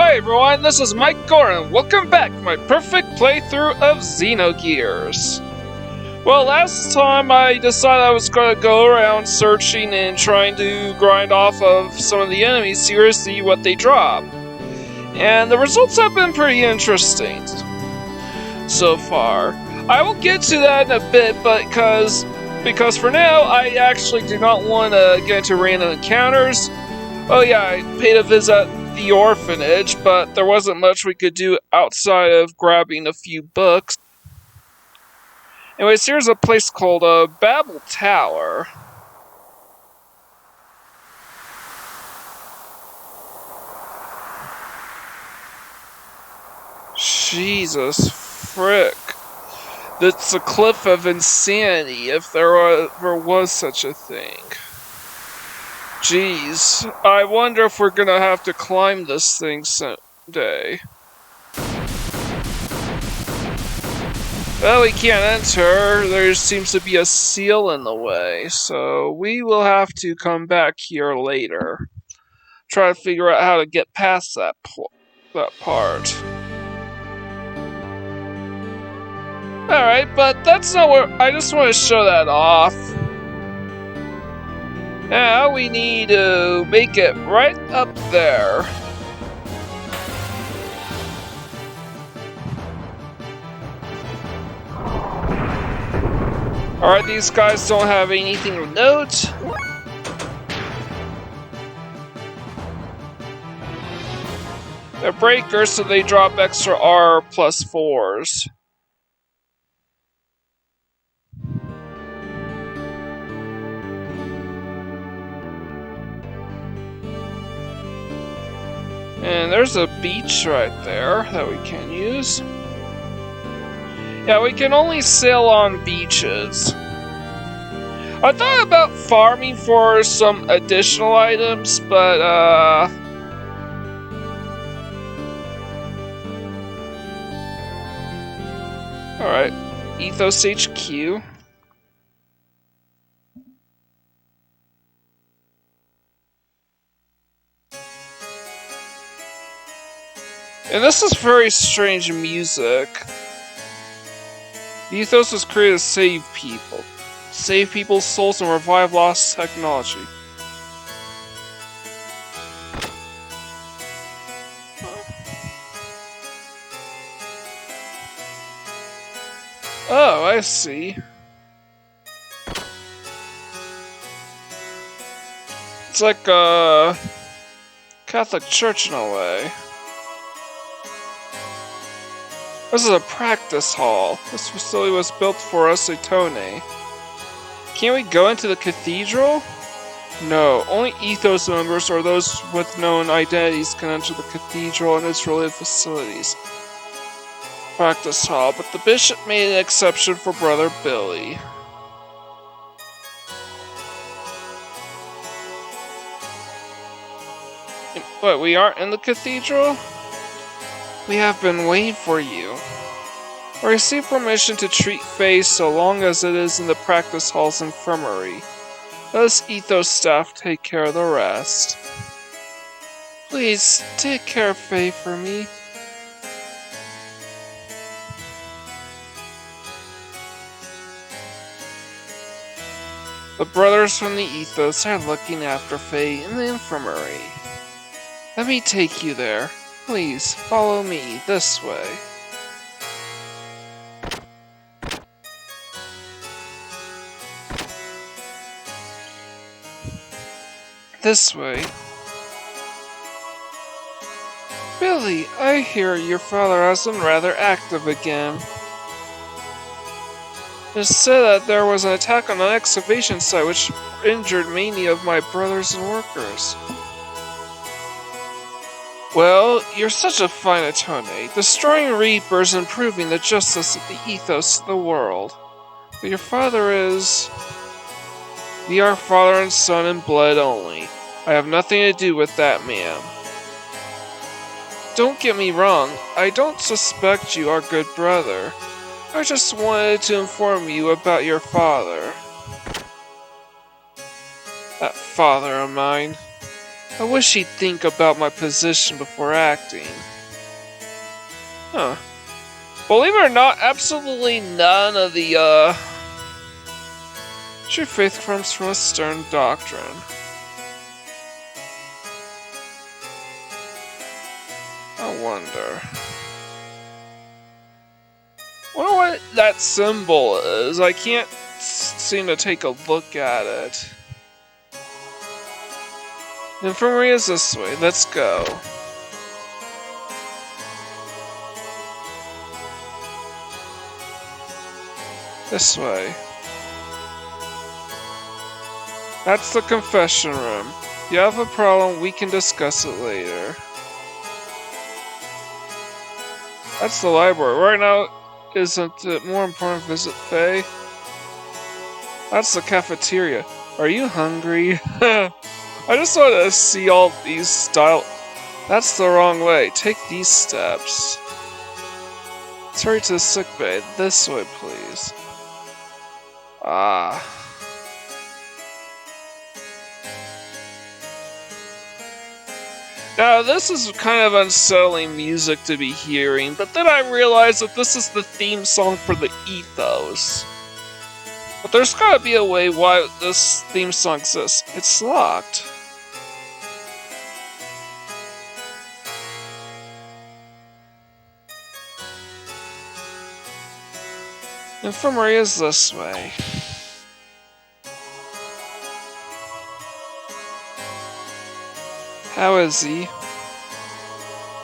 Hi everyone, this is Mike Gorin. Welcome back to my perfect playthrough of Xenogears. Well, last time I decided I was going to go around searching and trying to grind off of some of the enemies here to see what they drop. And the results have been pretty interesting so far. I will get to that in a bit, but because for now I actually do not want to get into random encounters. Oh yeah, I paid a visit the Orphanage, but there wasn't much we could do outside of grabbing a few books. Anyways, here's a place called Babel Tower. Jesus frick. That's a cliff of insanity, if there ever was such a thing. Jeez, I wonder if we're gonna have to climb this thing someday. Well, we can't enter. There seems to be a seal in the way, so we will have to come back here later. Try to figure out how to get past that part. Alright, but that's not where I just want to show that off. Now we need to make it right up there. Alright, these guys don't have anything to note. They're breakers, so they drop extra R plus 4s. And there's a beach right there that we can use. Yeah, we can only sail on beaches. I thought about farming for some additional items, but alright, Ethos HQ. And this is very strange music. The Ethos was created to save people. Save people's souls and revive lost technology. Oh, I see. It's like a Catholic church in a way. This is a practice hall. This facility was built for us Citan. Can't we go into the cathedral? No, only Ethos members or those with known identities can enter the cathedral and its related facilities. Practice hall, but the bishop made an exception for Brother Billy. What, we aren't in the cathedral? We have been waiting for you. I received permission to treat Faye so long as it is in the practice hall's infirmary. Let us Ethos staff take care of the rest. Please, take care of Faye for me. The brothers from the Ethos are looking after Faye in the infirmary. Let me take you there. Please, follow me this way. This way. Billy, I hear your father has been rather active again. It is said that there was an attack on an excavation site which injured many of my brothers and workers. Well, you're such a fine attorney, destroying Reapers and proving the justice of the Ethos of the world. But your father is... We are father and son in blood only. I have nothing to do with that man. Don't get me wrong, I don't suspect you are good brother. I just wanted to inform you about your father. That father of mine. I wish he'd think about my position before acting. Huh. Believe it or not, absolutely none of the, true faith comes from a stern doctrine. I wonder what that symbol is. I can't seem to take a look at it. The infirmary is this way. Let's go. This way. That's the confession room. If you have a problem, we can discuss it later. That's the library. Right now, isn't it more important to visit Faye? That's the cafeteria. Are you hungry? I just want to see all these style. That's the wrong way. Take these steps. Let's hurry to the sickbay. This way, please. Ah. Now, this is kind of unsettling music to be hearing, but then I realized that this is the theme song for the Ethos. But there's gotta be a way why this theme song exists. It's locked. Infirmary is this way. How is he?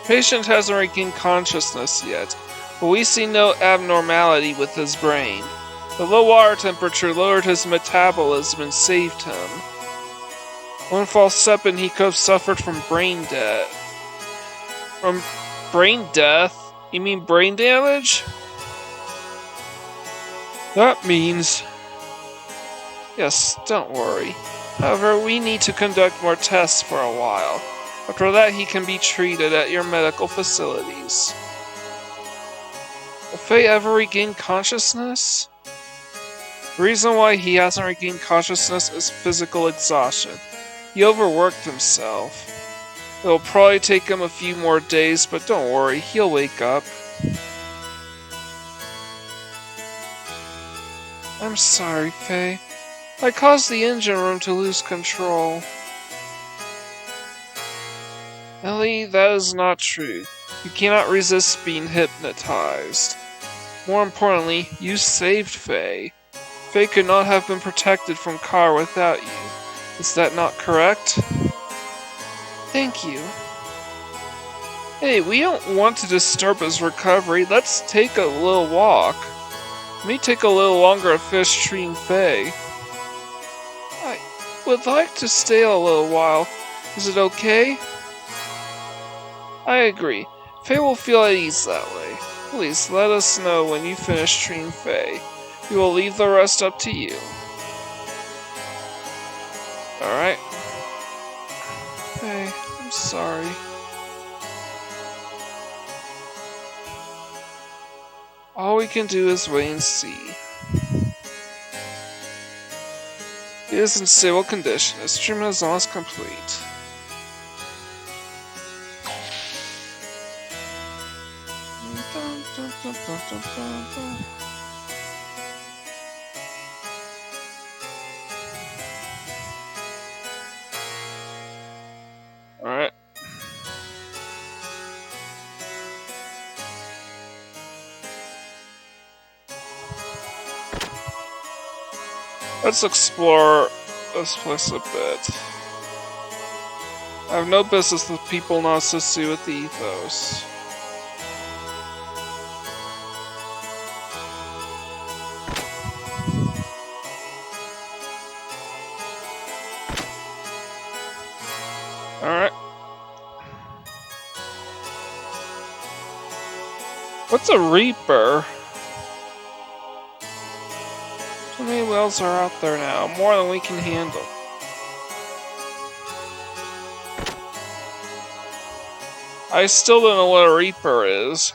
Patient hasn't regained consciousness yet, but we see no abnormality with his brain. The low water temperature lowered his metabolism and saved him. One false step and he could have suffered from brain death. From brain death? You mean brain damage? That means... Yes, don't worry. However, we need to conduct more tests for a while. After that, he can be treated at your medical facilities. Will Faye ever regain consciousness? The reason why he hasn't regained consciousness is physical exhaustion. He overworked himself. It'll probably take him a few more days, but don't worry, he'll wake up. I'm sorry, Faye. I caused the engine room to lose control. Elly, that is not true. You cannot resist being hypnotized. More importantly, you saved Faye. Faye could not have been protected from Car without you. Is that not correct? Thank you. Hey, we don't want to disturb his recovery. Let's take a little walk. It may take a little longer to finish treating Faye. I would like to stay a little while. Is it okay? I agree. Faye will feel at ease that way. Please let us know when you finish treating Faye. We will leave the rest up to you. Alright. Faye, I'm sorry. All we can do is wait and see. He is in stable condition. His treatment is almost complete. Alright. Let's explore this place a bit. I have no business with people not associated with the Ethos. Alright. What's a Reaper? Too many whales are out there now, more than we can handle. I still don't know what a Reaper is.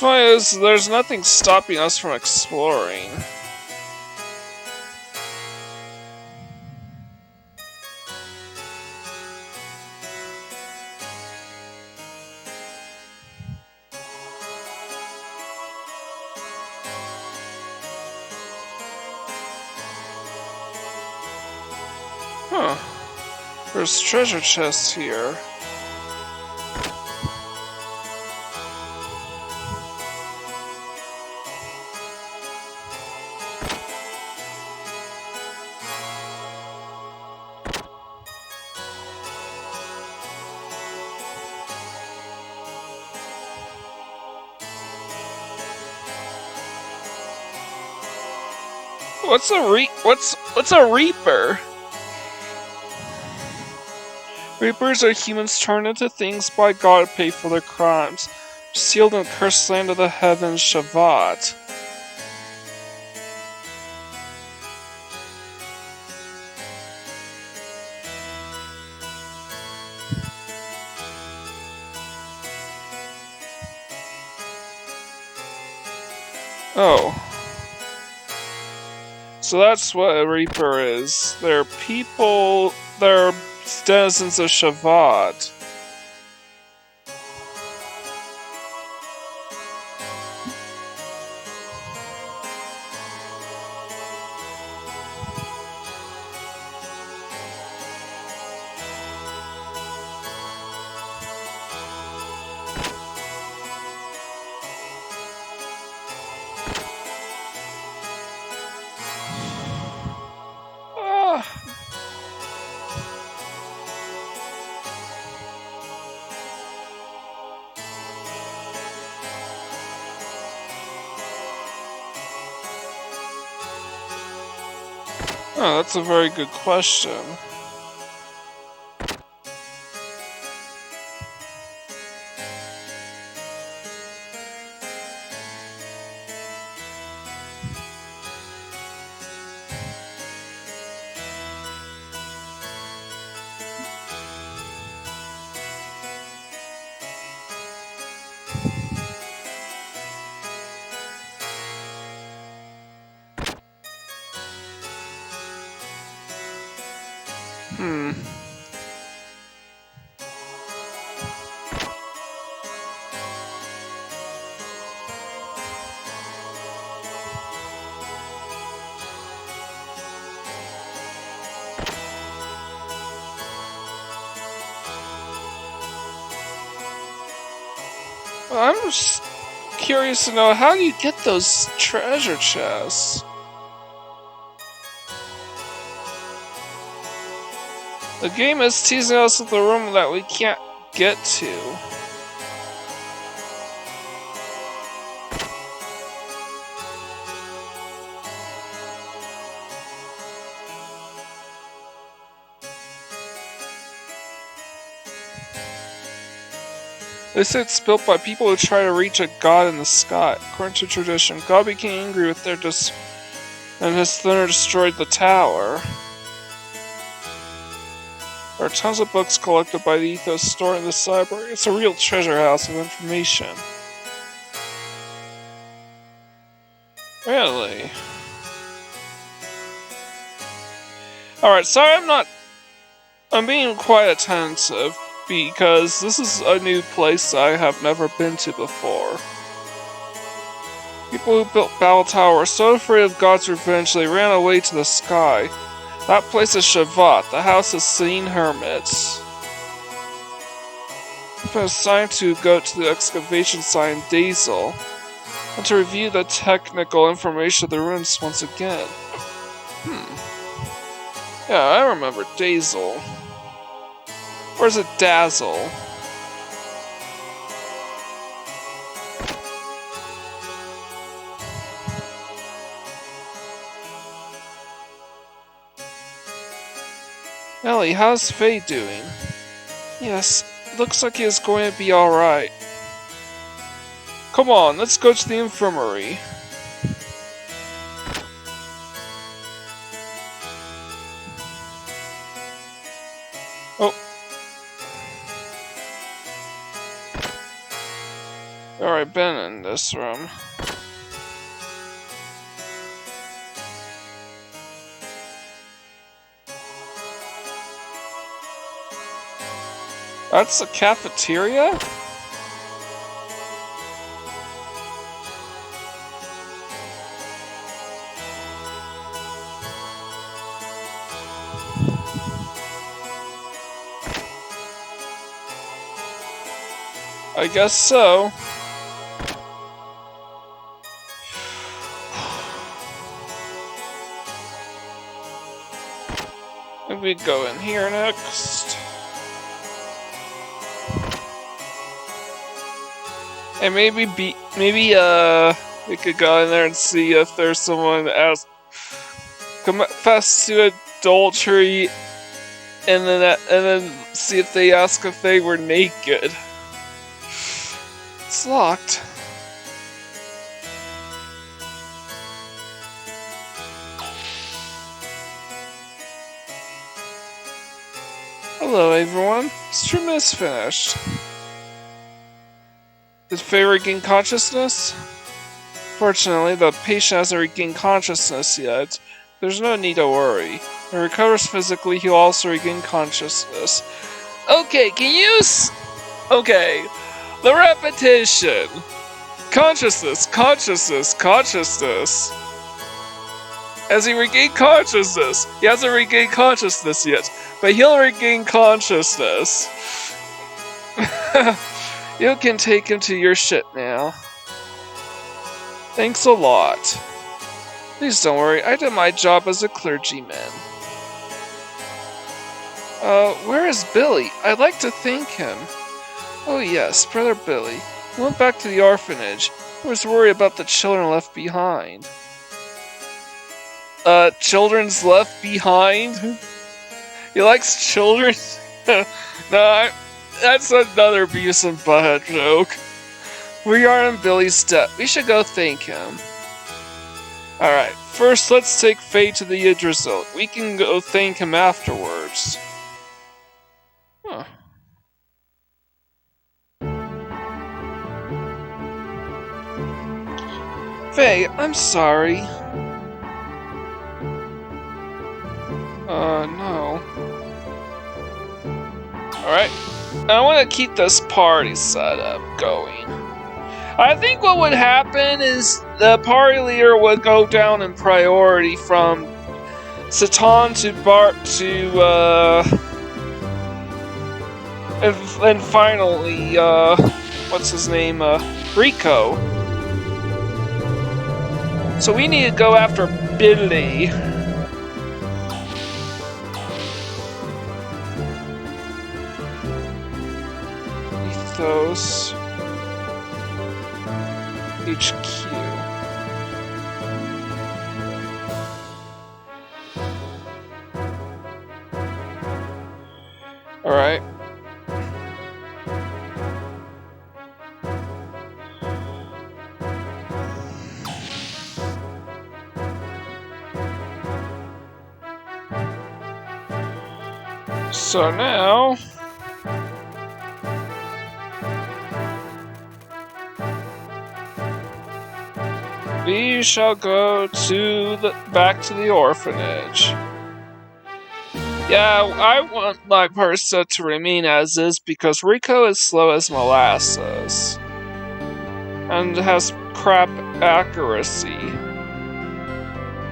funny is, there's nothing stopping us from exploring. Huh. There's treasure chests here. What's a reaper? Reapers are humans turned into things by God to pay for their crimes. Sealed in the cursed land of the heavens, Shavat. Oh. So that's what a Reaper is. They're people, they're denizens of Shavat. Oh, that's a very good question. I'm just curious to know, how do you get those treasure chests? The game is teasing us with a room that we can't get to. They say it's built by people who try to reach a god in the sky. According to tradition, God became angry with their and his thunder destroyed the tower. There are tons of books collected by the Ethos stored in this library. It's a real treasure house of information. Really? Alright, sorry I'm being quite attentive, because this is a new place I have never been to before. People who built Babel Tower were so afraid of God's revenge they ran away to the sky. That place is Shavat, the house of sane hermits. I've been assigned to go to the excavation site in Dazel, and to review the technical information of the ruins once again. Yeah, I remember Dazel. Or is it Dazzle? Elly, how's Faye doing? Yes, looks like he is going to be alright. Come on, let's go to the infirmary. Oh. already been in this room. That's a cafeteria? I guess so. Maybe we go in here next. And maybe we could go in there and see if there's someone that confessed to adultery, and then see if they ask if they were naked. It's locked. Hello, everyone. This treatment is finished. Did Faye regain consciousness? Fortunately, the patient hasn't regained consciousness yet. There's no need to worry. When he recovers physically, he'll also regain consciousness. Okay, can you okay, the repetition. Consciousness, consciousness, consciousness. Has he regained consciousness? He hasn't regained consciousness yet, but he'll regain consciousness. You can take him to your ship now. Thanks a lot. Please don't worry, I did my job as a clergyman. Where is Billy? I'd like to thank him. Oh yes, Brother Billy. He went back to the orphanage. He was worried about the children left behind. Children's left behind? He likes children? No, that's another Beavis and Butthead joke. We are in Billy's debt. We should go thank him. Alright, first let's take Faye to the Yggdrasil. We can go thank him afterwards. Huh. Faye, I'm sorry. No. Alright. I want to keep this party setup going. I think what would happen is the party leader would go down in priority from Citan to Bart to, and finally, what's his name, Rico. So we need to go after Billy. Ethos. HQ. Alright. So now we shall go to back to the orphanage. Yeah, I want my person to remain as is because Rico is slow as molasses and has crap accuracy.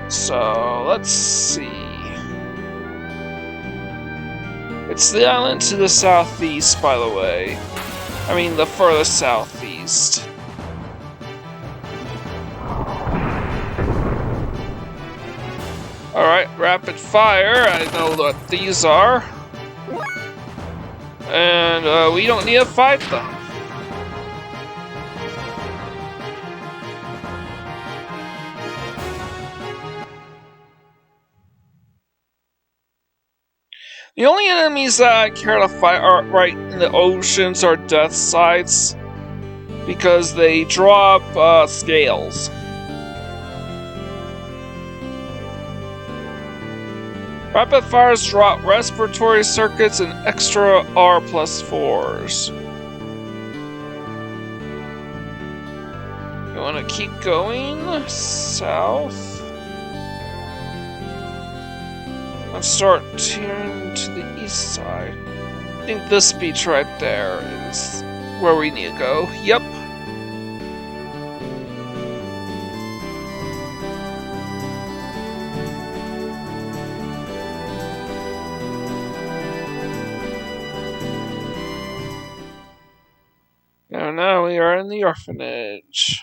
So let's see. It's the island to the southeast, by the way. I mean, the furthest southeast. Alright, rapid fire. I know what these are. And we don't need to fight them. The only enemies that I care to fight are right in the oceans or death sites because they drop scales. Rapid fires drop respiratory circuits and extra R+4s. We want to keep going south. Let's start turning to the east side. I think this beach right there is where we need to go. Yep. And now we are in the orphanage.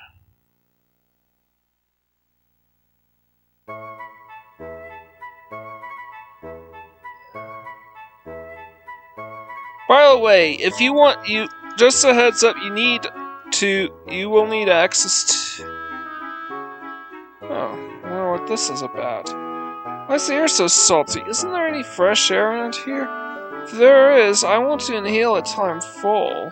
By the way, if you want, just a heads up, you will need access to. Oh, I wonder what this is about. Why is the air so salty? Isn't there any fresh air around here? If there is, I want to inhale it till I'm full.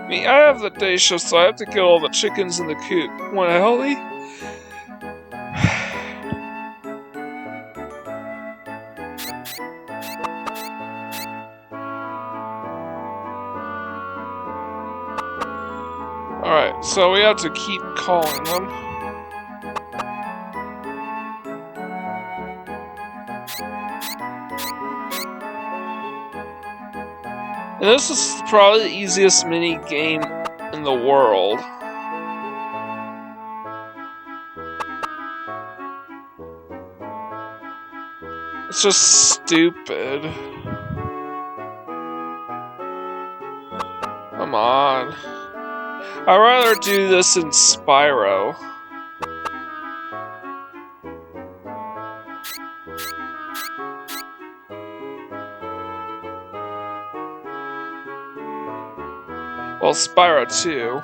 Me, I have the day shift, so I have to get all the chickens in the coop. Want to help me? Alright, so we have to keep calling them. And this is probably the easiest mini game in the world. It's just stupid. Come on. I'd rather do this in Spyro. Well, Spyro 2.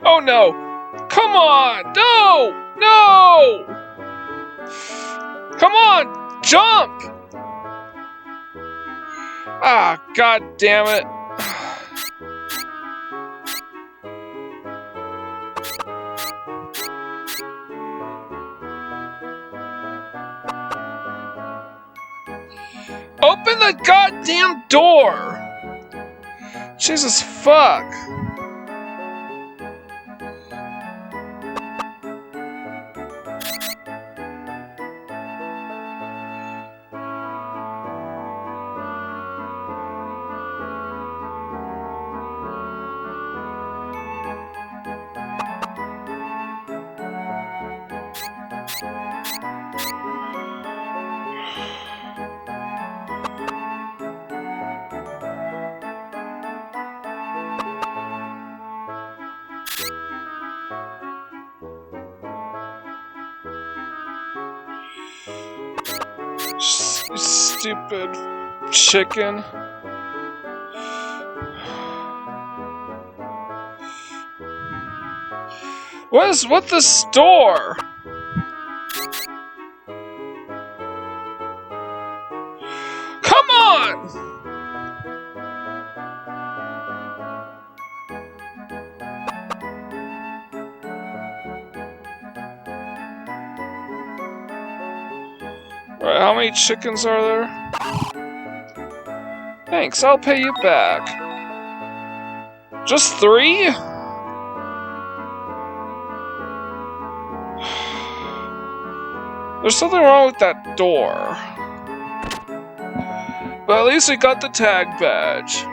Oh no! Come on! No! No! Come on! Jump! Ah, god damn it. Open the goddamn door! Jesus fuck. Stupid chicken. What is with the store? Come on! Alright, how many chickens are there? Thanks, I'll pay you back. Just 3? There's something wrong with that door. But at least we got the tag badge.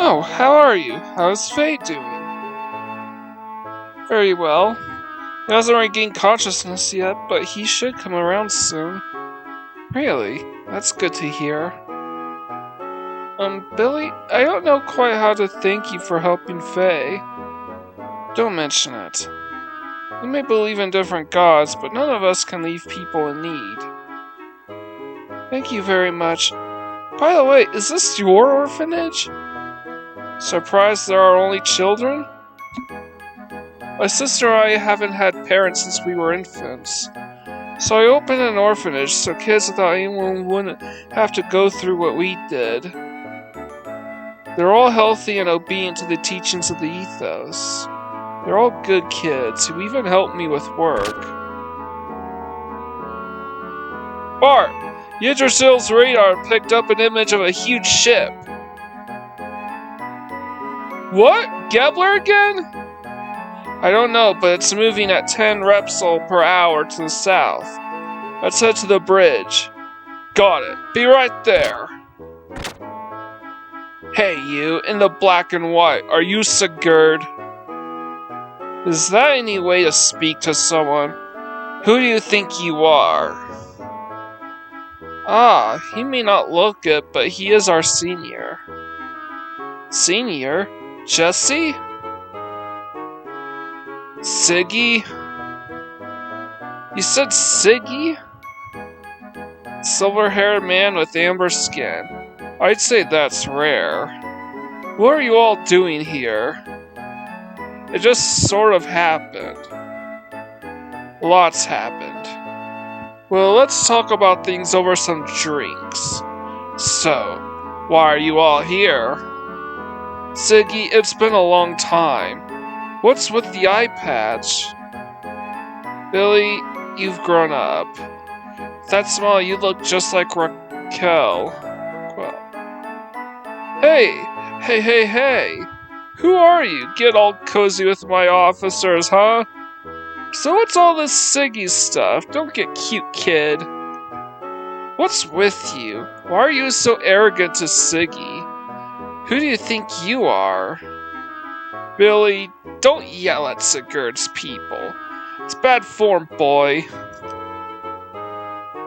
Oh, how are you? How's Faye doing? Very well. He hasn't regained consciousness yet, but he should come around soon. Really? That's good to hear. Billy, I don't know quite how to thank you for helping Faye. Don't mention it. We may believe in different gods, but none of us can leave people in need. Thank you very much. By the way, is this your orphanage? Surprised there are only children? My sister and I haven't had parents since we were infants. So I opened an orphanage so kids without anyone wouldn't have to go through what we did. They're all healthy and obedient to the teachings of the Ethos. They're all good kids who even help me with work. Bart! Yggdrasil's radar picked up an image of a huge ship. What? Gebler again? I don't know, but it's moving at 10 repsol per hour to the south. Let's head to the bridge. Got it. Be right there. Hey you, in the black and white, are you Sigurd? Is that any way to speak to someone? Who do you think you are? Ah, he may not look it, but he is our senior. Senior? Jesse? Siggy? You said Siggy? Silver-haired man with amber skin. I'd say that's rare. What are you all doing here? It just sort of happened. Lots happened. Well, let's talk about things over some drinks. So, why are you all here? Siggy, it's been a long time. What's with the eye patch? Billy, you've grown up. With that smile, you look just like Raquel. Well. Hey! Who are you? Get all cozy with my officers, huh? So what's all this Siggy stuff? Don't get cute, kid. What's with you? Why are you so arrogant to Siggy? Who do you think you are? Billy, don't yell at Sigurd's people. It's bad form, boy.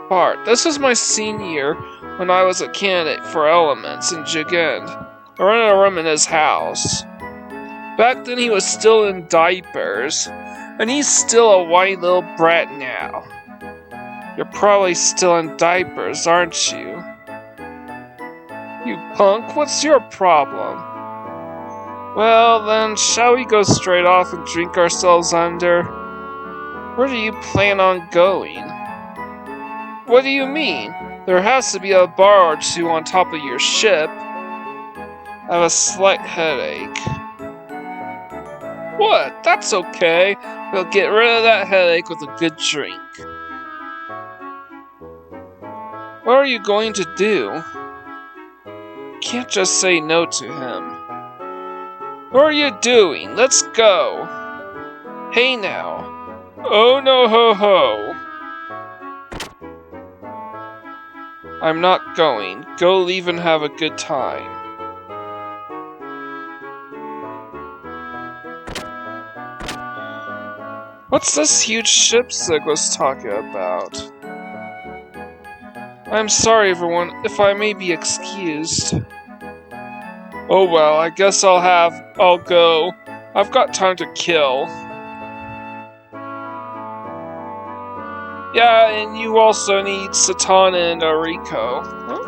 Bart, this is my senior year when I was a candidate for elements in Gigend. I rented a room in his house. Back then he was still in diapers, and he's still a whiny little brat now. You're probably still in diapers, aren't you? You punk, what's your problem? Well then, shall we go straight off and drink ourselves under? Where do you plan on going? What do you mean? There has to be a bar or two on top of your ship. I have a slight headache. What? That's okay. We'll get rid of that headache with a good drink. What are you going to do? Can't just say no to him. What are you doing? Let's go. Hey now. Oh no ho ho. I'm not going. Go leave and have a good time. What's this huge ship Sig was talking about? I'm sorry everyone, if I may be excused. Oh well, I guess I'll go. I've got time to kill. Yeah, and you also need Citan and Ariko. Huh?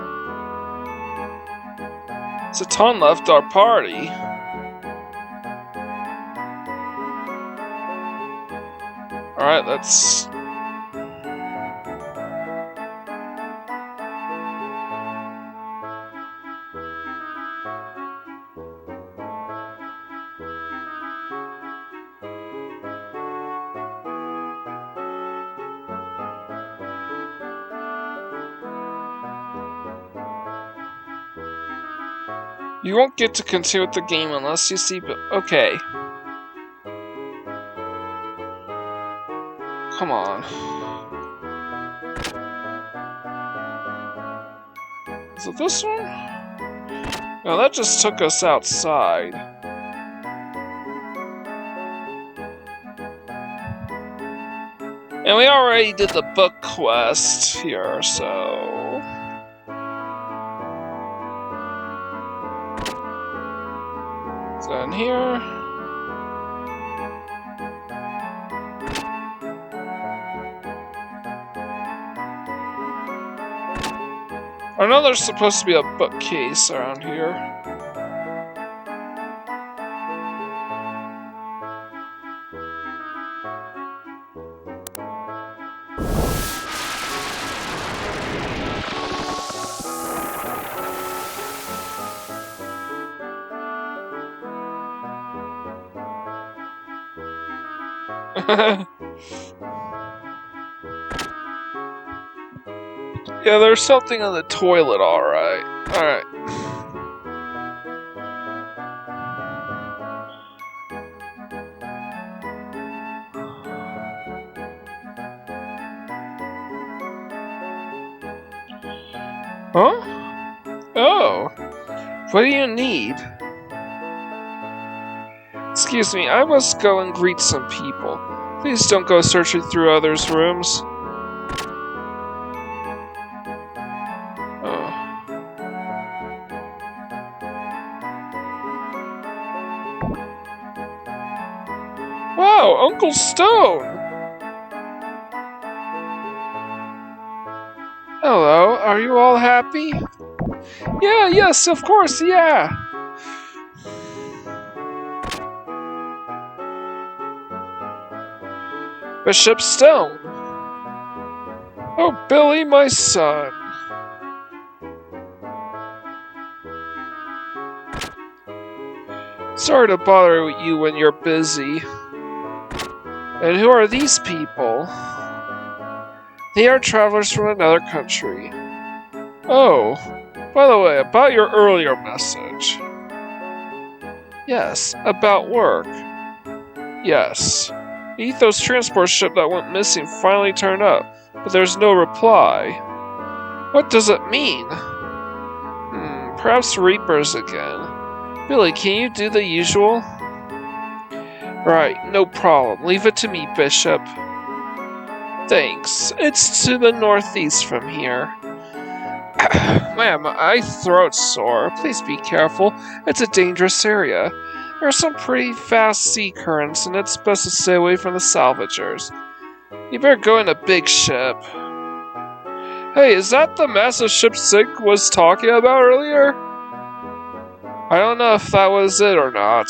Citan left our party. Alright, let's... You won't get to continue with the game unless you see... Okay. Come on. Is it this one? Now that just took us outside. And we already did the book quest here, so... So in here... I know there's supposed to be a bookcase around here. Yeah, there's something in the toilet, alright. Alright. Huh? Oh. What do you need? Excuse me, I must go and greet some people. Please don't go searching through others' rooms. Oh. Wow, Uncle Stone! Hello, are you all happy? Yeah, yes, of course, yeah! Bishop Stone! Oh, Billy, my son! Sorry to bother you when you're busy. And who are these people? They are travelers from another country. Oh, by the way, about your earlier message. Yes, about work. Yes. The Ethos transport ship that went missing finally turned up, but there's no reply. What does it mean? Perhaps Reapers again. Billy, can you do the usual? Right, no problem. Leave it to me, Bishop. Thanks. It's to the northeast from here. Man, my throat's sore. Please be careful. It's a dangerous area. There are some pretty fast sea currents, and it's best to stay away from the salvagers. You better go in a big ship. Hey, is that the massive ship Sig was talking about earlier? I don't know if that was it or not.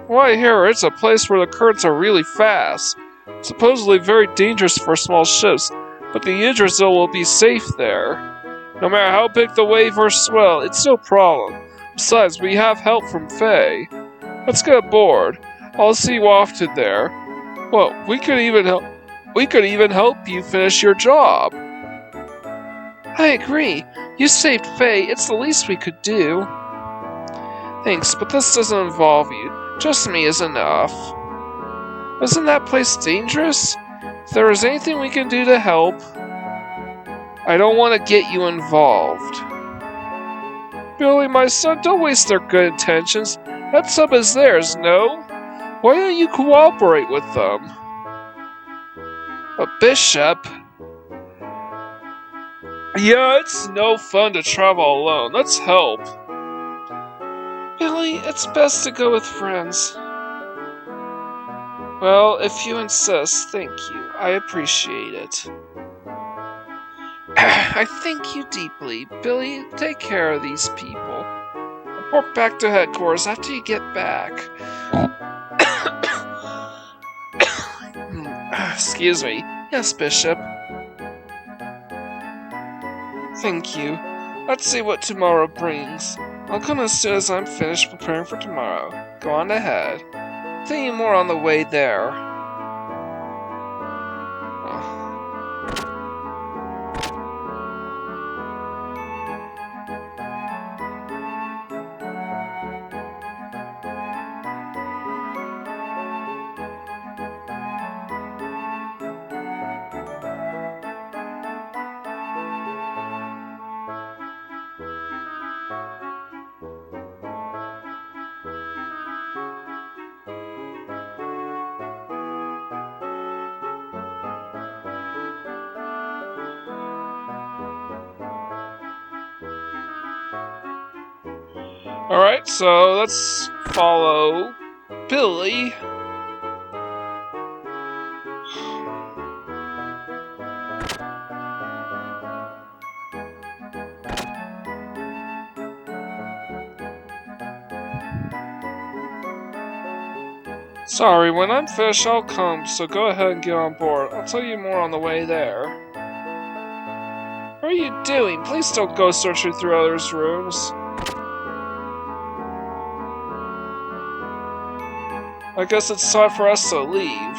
Well, I hear it's a place where the currents are really fast. Supposedly very dangerous for small ships, but the Yggdrasil will be safe there. No matter how big the wave or swell, it's no problem. Besides, we have help from Faye. Let's get aboard. I'll see you off to there. Well, we could even help you finish your job. I agree. You saved Faye. It's the least we could do. Thanks, but this doesn't involve you. Just me is enough. Isn't that place dangerous? If there is anything we can do to help, I don't want to get you involved. Billy, my son, don't waste their good intentions. That sub is theirs, no? Why don't you cooperate with them? But Bishop... Yeah, it's no fun to travel alone. Let's help. Billy, it's best to go with friends. Well, if you insist, thank you. I appreciate it. I thank you deeply. Billy, take care of these people. Report back to headquarters after you get back. Excuse me. Yes, Bishop. Thank you. Let's see what tomorrow brings. I'll come as soon as I'm finished preparing for tomorrow. Go on ahead. Tell you more on the way there. Alright, so let's follow Billy. Sorry, when I'm finished, I'll come, so go ahead and get on board. I'll tell you more on the way there. What are you doing? Please don't go searching through others' rooms. I guess it's time for us to leave.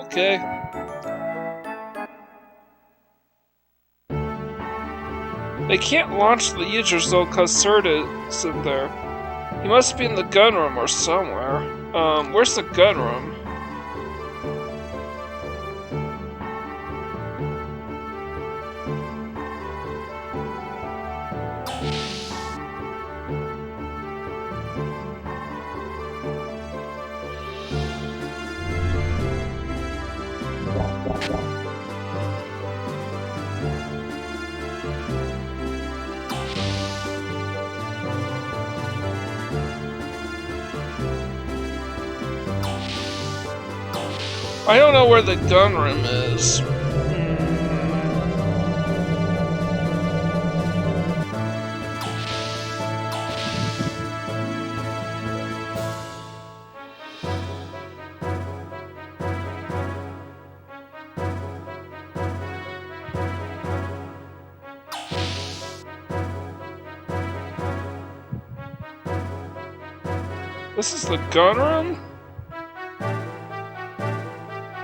Okay. They can't launch the Xenogears though, cause Serta in there. He must be in the gun room or somewhere. Where's the gun room? I don't know where the gun room is. This is the gun room?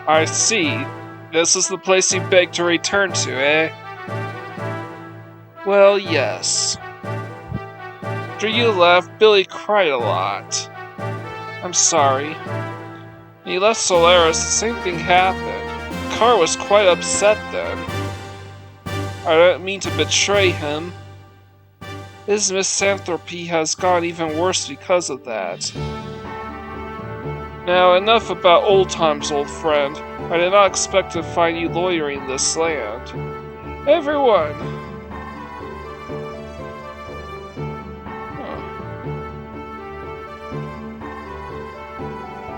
I see. This is the place you begged to return to, eh? Well, yes. After you left, Billy cried a lot. I'm sorry. When you left Solaris, the same thing happened. Car was quite upset then. I didn't mean to betray him. His misanthropy has gone even worse because of that. Now, enough about old times, old friend. I did not expect to find you loitering this land. Everyone!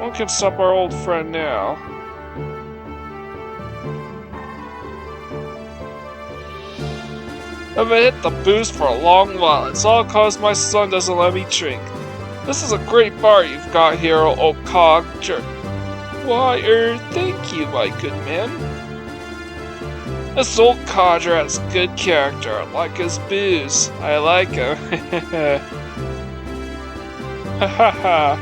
One can stop our old friend now. I haven't hit the booze for a long while. It's all cause my son doesn't let me drink. This is a great bar you've got here, old codger. Why, thank you, my good man. This old codger has good character. I like his booze. I like him. Ha ha ha.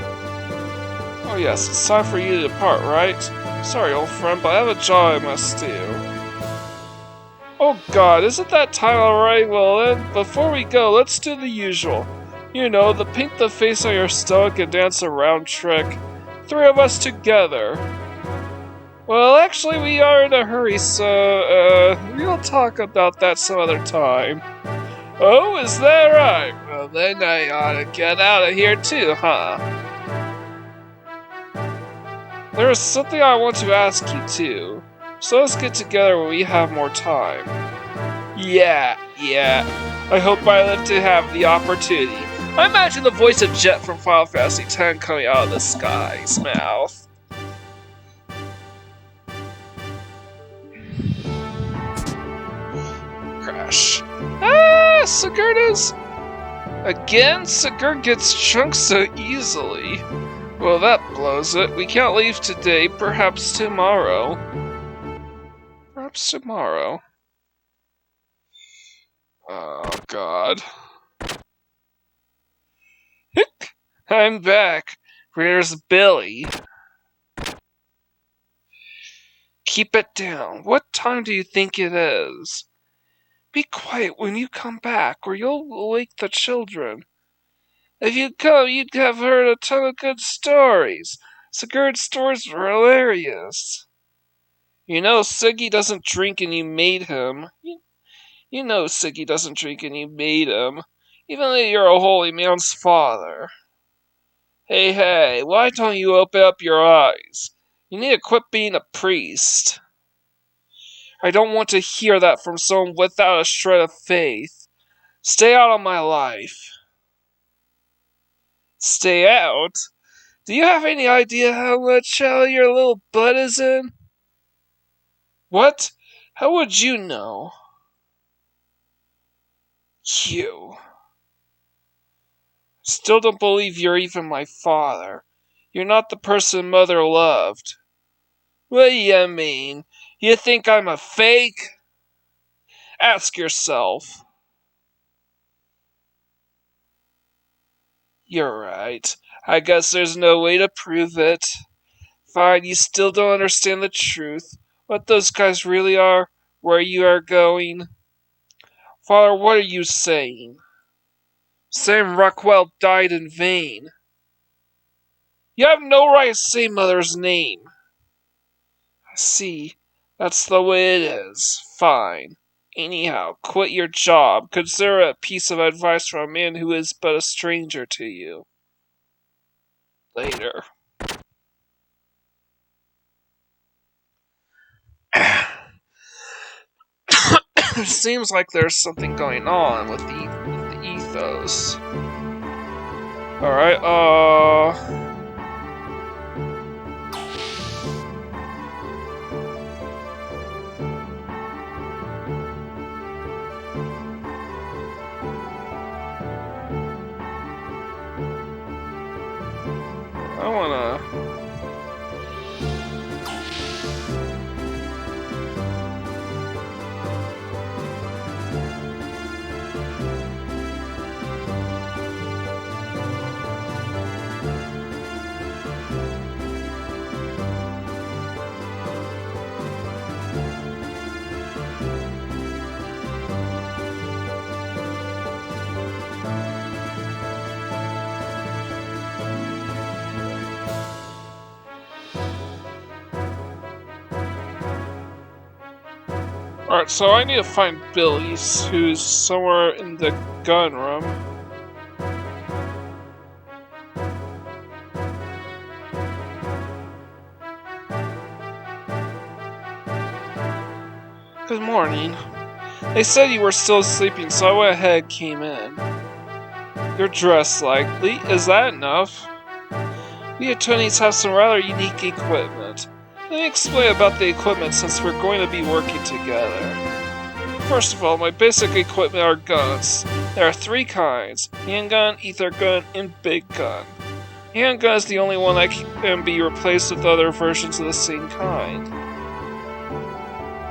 Oh yes, it's time for you to depart, right? Sorry, old friend, but I have a job I must do. Oh god, isn't that time already? Well then, before we go, let's do the usual. You know, the paint the face on your stomach and dance around trick. 3 of us together. Well, actually, we are in a hurry, so, we'll talk about that some other time. Oh, is that right? Well, then I ought to get out of here too, huh? There is something I want to ask you too. So let's get together when we have more time. Yeah. I hope I live to have the opportunity. I imagine the voice of Jet from Final Fantasy X coming out of the sky's mouth. Crash. Ah, Sigurd Again? Sigurd gets chunked so easily. Well, that blows it. We can't leave today. Perhaps tomorrow. Perhaps tomorrow. Oh, God. I'm back. Where's Billy? Keep it down. What time do you think it is? Be quiet when you come back, or you'll wake the children. If you'd come, you'd have heard a ton of good stories. Sigurd's stories were hilarious. You know Siggy doesn't drink and you made him. You know Siggy doesn't drink and you made him. Even though you're a holy man's father. Hey, why don't you open up your eyes? You need to quit being a priest. I don't want to hear that from someone without a shred of faith. Stay out of my life. Stay out? Do you have any idea how much hell your little butt is in? What? How would you know? You. Still don't believe you're even my father. You're not the person Mother loved. What do you mean? You think I'm a fake? Ask yourself. You're right. I guess there's no way to prove it. Fine, you still don't understand the truth. What those guys really are, where you are going. Father, what are you saying? Sam Rockwell died in vain. You have no right to say Mother's name. I see. That's the way it is. Fine. Anyhow, quit your job. Consider it a piece of advice from a man who is but a stranger to you. Later. Seems like there's something going on with the Ethos. Alright, I wanna... Alright, so I need to find Billy, who's somewhere in the gun room. Good morning. They said you were still sleeping, so I went ahead and came in. You're dressed likely. Is that enough? We attorneys have some rather unique equipment. Let me explain about the equipment since we're going to be working together. First of all, my basic equipment are guns. There are 3 kinds: handgun, ether gun, and big gun. Handgun is the only one that can be replaced with other versions of the same kind.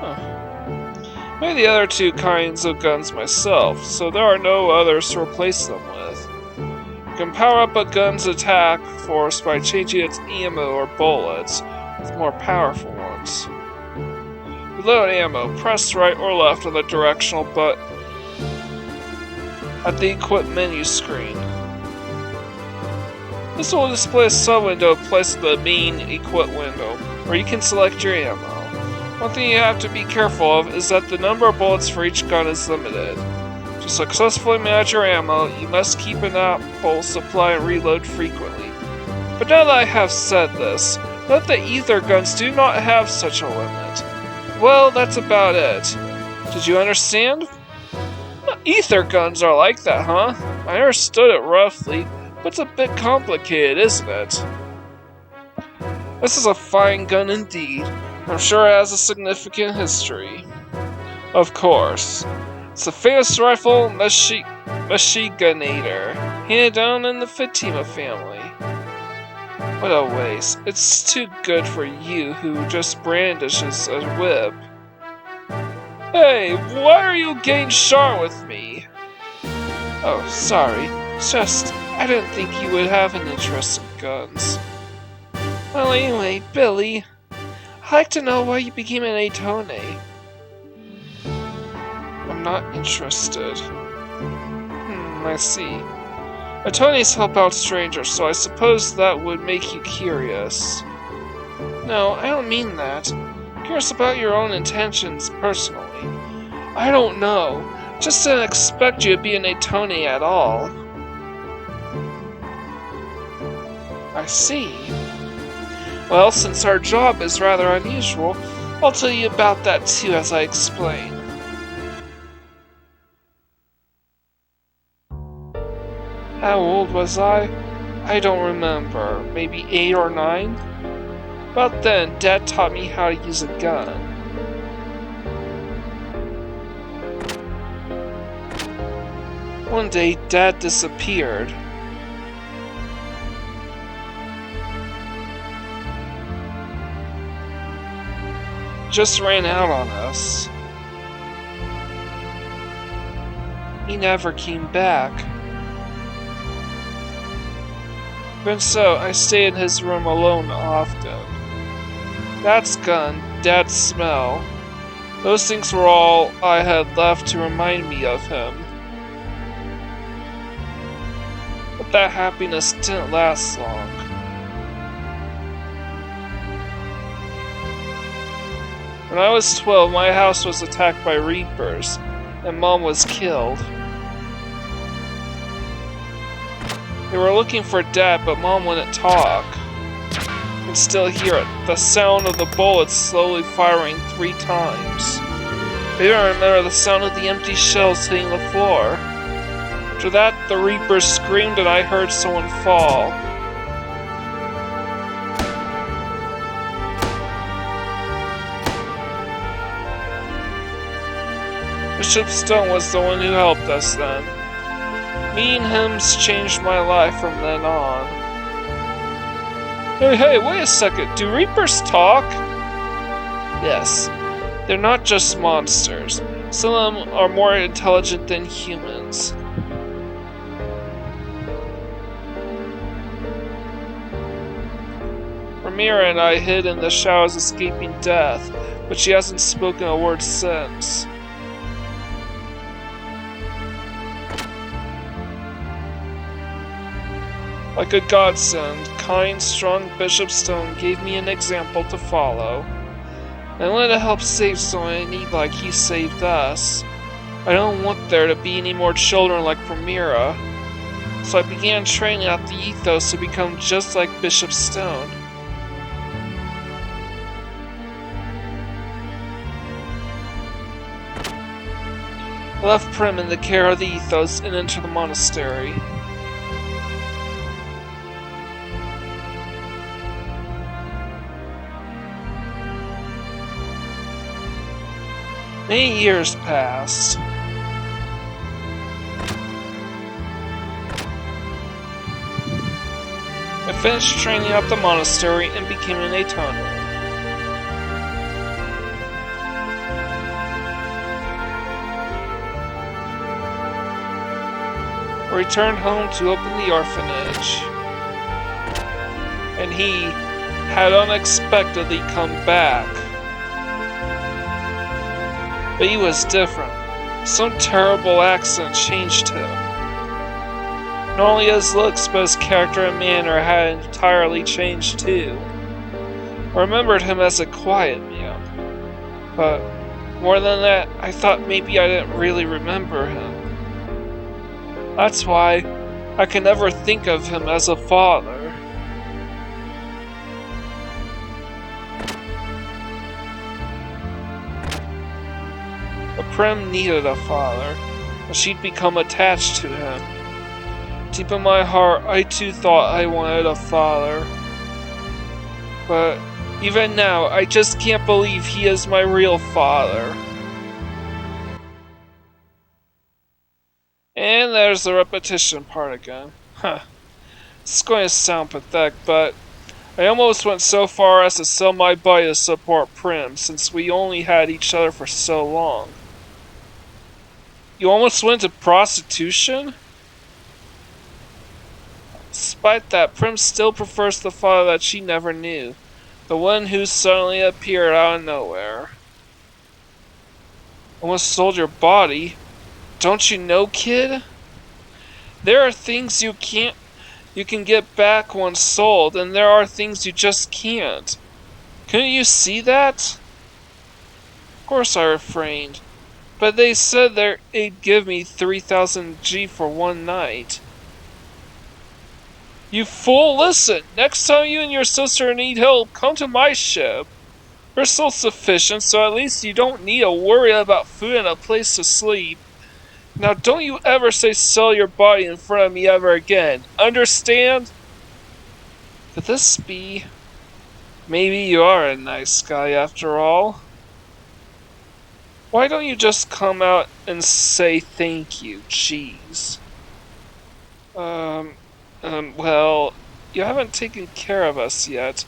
I made the other 2 kinds of guns myself, so there are no others to replace them with. You can power up a gun's attack force by changing its ammo or bullets with more powerful ones. To load ammo, press right or left on the directional button at the equip menu screen. This will display a sub-window placed in the main equip window, where you can select your ammo. One thing you have to be careful of is that the number of bullets for each gun is limited. To successfully manage your ammo, you must keep an ample supply and reload frequently. But now that I have said this, note that ether guns do not have such a limit. Well, that's about it. Did you understand? Ether guns are like that, huh? I understood it roughly, but it's a bit complicated, isn't it? This is a fine gun indeed. I'm sure it has a significant history. Of course. It's the famous rifle Machiganator, handed down in the Fatima family. What a waste. It's too good for you who just brandishes a whip. Hey, why are you getting sharp with me? Oh, sorry. It's just, I didn't think you would have an interest in guns. Well, anyway, Billy, I'd like to know why you became an Atone. I'm not interested. I see. Atones help out strangers, so I suppose that would make you curious. No, I don't mean that. I'm curious about your own intentions, personally. I don't know. Just didn't expect you to be an Atone at all. I see. Well, since our job is rather unusual, I'll tell you about that too as I explain. How old was I? I don't remember. Maybe 8 or 9? About then, Dad taught me how to use a gun. One day, Dad disappeared. Just ran out on us. He never came back. Even so, I stayed in his room alone often. Dad's gun, Dad's smell. Those things were all I had left to remind me of him. But that happiness didn't last long. When I was 12, my house was attacked by Reapers, and Mom was killed. They were looking for Dad, but Mom wouldn't talk. I can still hear it, the sound of the bullets slowly firing 3 times. I even remember the sound of the empty shells hitting the floor. After that, the Reapers screamed and I heard someone fall. Bishop Stone was the one who helped us then. Meeting him's changed my life from then on. Hey, wait a second. Do Reapers talk? Yes. They're not just monsters. Some of them are more intelligent than humans. Ramira and I hid in the shadows escaping death, but she hasn't spoken a word since. Like a godsend, kind, strong Bishop Stone gave me an example to follow. I wanted to help save someone in need like he saved us. I don't want there to be any more children like Ramira. So I began training at the Ethos to become just like Bishop Stone. I left Prim in the care of the Ethos and entered the monastery. Many years passed. I finished training at the monastery and became an Eternal. I returned home to open the orphanage. And he had unexpectedly come back. But he was different. Some terrible accident changed him. Not only his looks, but his character and manner had entirely changed too. I remembered him as a quiet man. But more than that, I thought maybe I didn't really remember him. That's why I can never think of him as a father. Prim needed a father, and she'd become attached to him. Deep in my heart, I too thought I wanted a father. But even now, I just can't believe he is my real father. And there's the repetition part again. Huh. This is going to sound pathetic, but I almost went so far as to sell my body to support Prim, since we only had each other for so long. You almost went to prostitution? Despite that, Prim still prefers the father that she never knew. The one who suddenly appeared out of nowhere. Almost sold your body? Don't you know, kid? There are things you can get back once sold, and there are things you just can't. Couldn't you see that? Of course I refrained. But they said they'd give me 3,000 G for one night. You fool, listen! Next time you and your sister need help, come to my ship. You're self-sufficient, so at least you don't need to worry about food and a place to sleep. Now don't you ever say sell your body in front of me ever again. Understand? Could this be... Maybe you are a nice guy after all. Why don't you just come out and say thank you? Jeez. Well, you haven't taken care of us yet,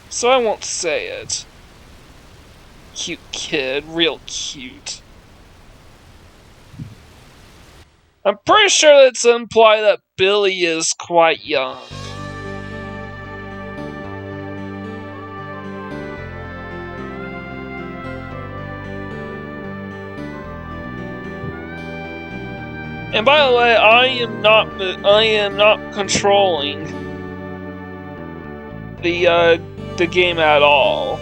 so I won't say it. Cute kid, real cute. I'm pretty sure that's imply that Billy is quite young. And by the way, I am not controlling the game at all.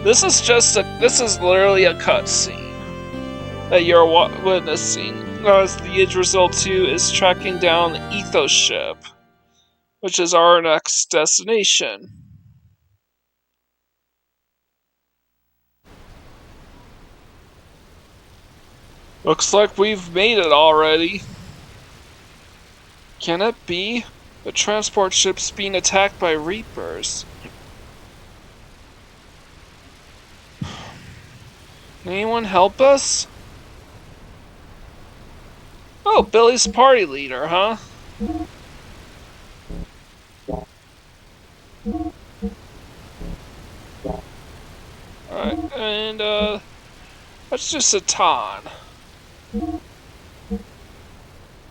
This is literally a cutscene that you're witnessing, as the Yggdrasil 2 is tracking down the Ethos ship, which is our next destination. Looks like we've made it already. Can it be? The transport ship's being attacked by Reapers. Can anyone help us? Oh, Billy's party leader, huh? Alright, and that's just Citan.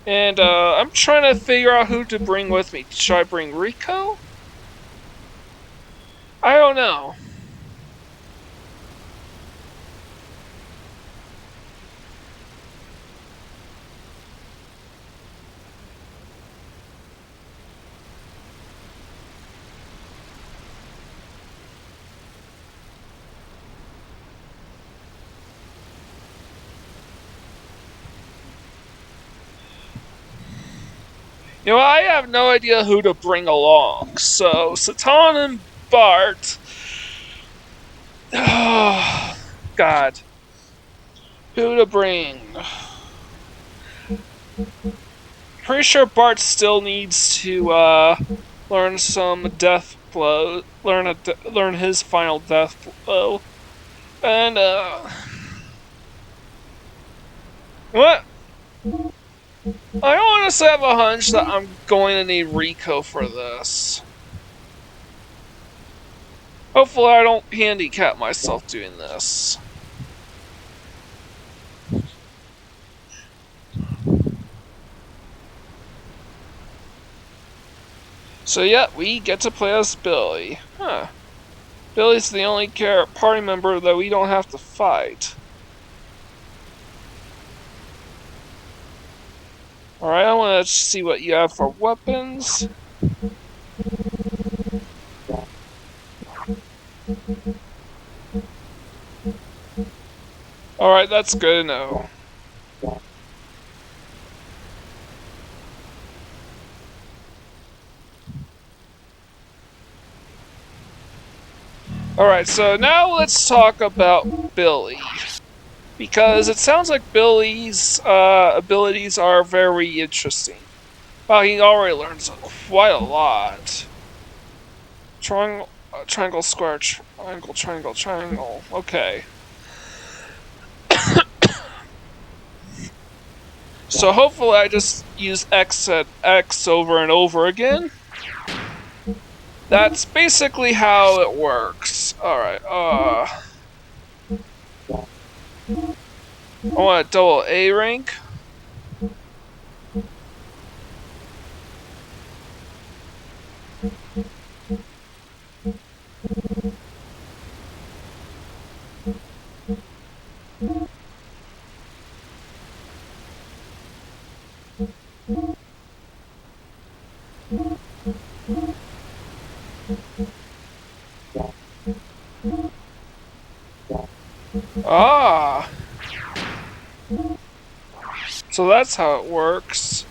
And I'm trying to figure out who to bring with me. Should I bring Rico? I don't know. You know, I have no idea who to bring along, so Citan and Bart... Oh, God. Who to bring? Pretty sure Bart still needs to, learn some death blow... learn his final death blow. And, what? I honestly have a hunch that I'm going to need Rico for this. Hopefully I don't handicap myself doing this. So yeah, we get to play as Billy. Huh. Billy's the only party member that we don't have to fight. Alright, I want to see what you have for weapons. Alright, that's good to know. Alright, so now let's talk about Billy. Because it sounds like Billy's abilities are very interesting. Wow, he already learns quite a lot. Triangle, triangle, square, triangle, triangle, triangle. Okay. So hopefully I just use X at X over and over again. That's basically how it works. Alright, I want a double A rank. Ah! So that's how it works.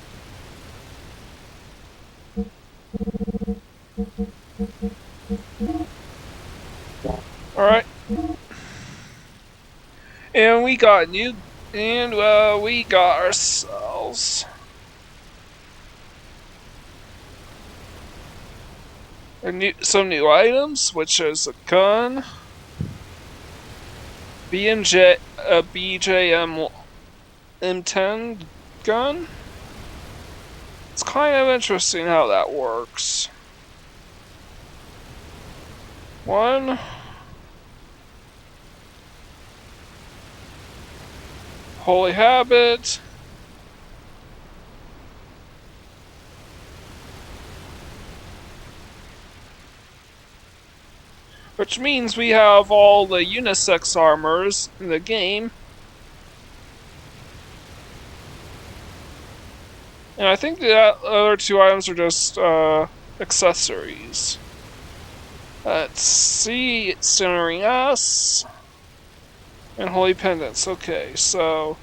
Alright, And we got we got ourselves some new items, which is a gun, BJM M10 gun. It's kind of interesting how that works. One. Holy Habit. Which means we have all the unisex armors in the game. And I think the other two items are just accessories. Let's see, Centering Us and Holy Pendants. Okay, so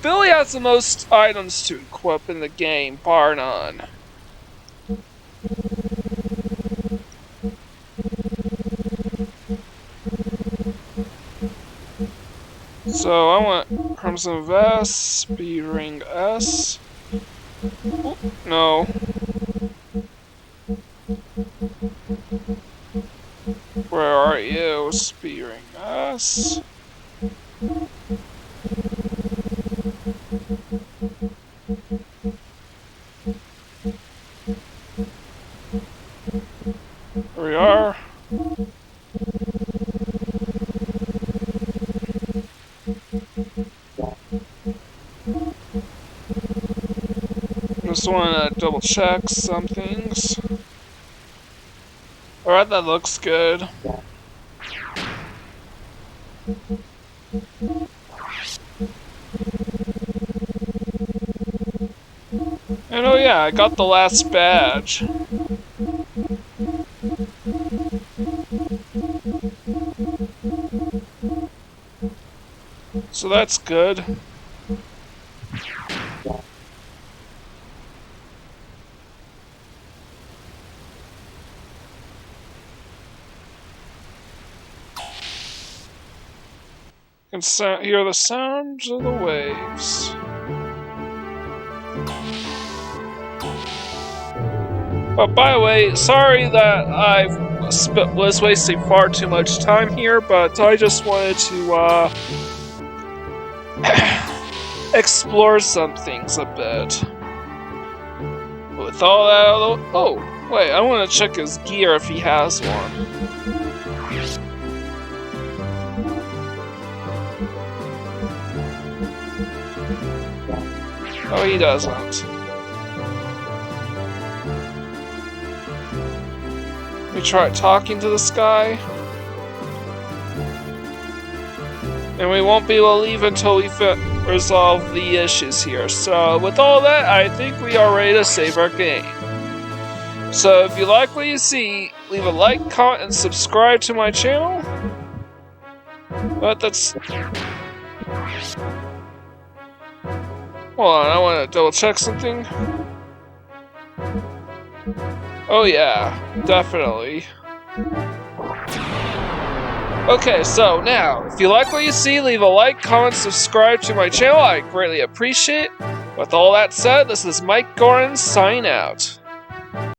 Billy has the most items to equip in the game, bar none. So I want Crimson Vest, Speed Ring S. Ooh, no. Where are you? Speed Ring S. Here we are. Just want to double check some things. Alright, that looks good. And oh yeah, I got the last badge. So that's good. You can hear the sounds of the waves. But by the way, sorry that I was wasting far too much time here, but I just wanted to explore some things a bit. With all that, oh wait, I want to check his gear if he has one. Oh, he doesn't. We try talking to this guy. And we won't be able to leave until we resolve the issues here. So, with all that, I think we are ready to save our game. So, if you like what you see, leave a like, comment, and subscribe to my channel. But that's... Hold on, I want to double check something. Oh yeah, definitely. Okay, so now, if you like what you see, leave a like, comment, subscribe to my channel. I greatly appreciate it. With all that said, this is Mike Gorin, signing out.